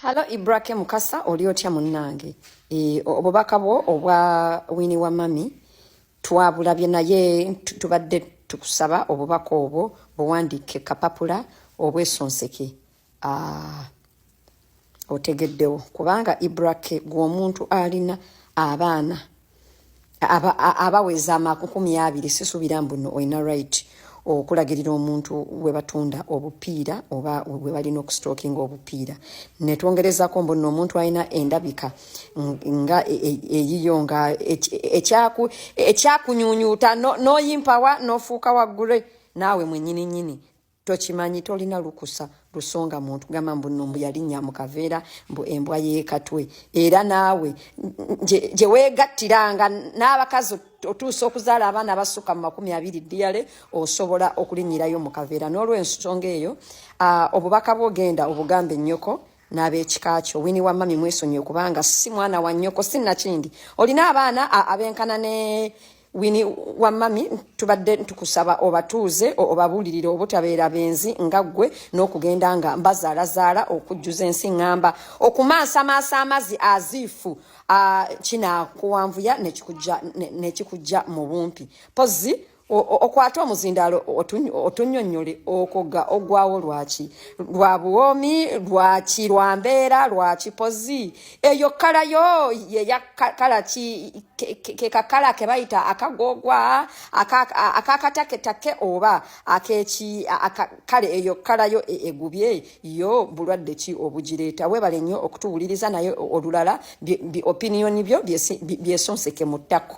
Halo Ibrahim Mukasa oli otya munnange. Obubaka bwo obwa Winnie wa Mami twabulabye naye tubadde tukusaba obubaka obwo buwandiike kapapula obwesonseke. Otegeddewo kubanga Ibrahim gw'omuntu alina abaana abaweza amakumi abiri sisubira mbuno oyina right okulagirira omuntu we batunda obupiira oba we balina okustalking obupiira. Netwongerezako mbuno omuntu alina endabika nga eyiyo nga ekyakunyunyuuta noyimpawa nofuuka waggule naawe mwennyini nnyini tokimanyi tolina lukusa lusonga muntu gamba mbuno mbu yalinnya mu kaveera mbu embwa yeekatwe era naawe gye weegattiranga n'abakazi otuusa okuzaala abaana abasukka mu 20 ddiyale osobola okulinnyirayo mu kaveera. N'olw'ensonga eyo obubaka bwogenda obugambe nnyoko n'ab'ekika kyo Winnie wa Mami mwesonyiwe kubanga si mwana wa nnyoko sinnakindi olina abaana abenkana ne Winnie wa Mami tubadde tukusaba obatuuze obabuulirire obutabeera benzi nga ggwe n'okugenda nga mbazaalazaala okujjuza ensi ngamba okumaasamaasa amazzi aziifu kinakuwanvuya nekikujja mu bumpi pozi okwata omuzindaalo otunnyonnyole okoga ogwawo lwaki lwa buwomi lwaki lwa mbeera lwaki pozi eyo kalayo yeya kala ki kekakala ke bayita akagogwa akakataketake oba akeki kale eyo kalayo egubye yo bulwadde ki obugireeta. Webale nnyo okutuwuliriza naye olulala opinion byo byesonseke mu ttako.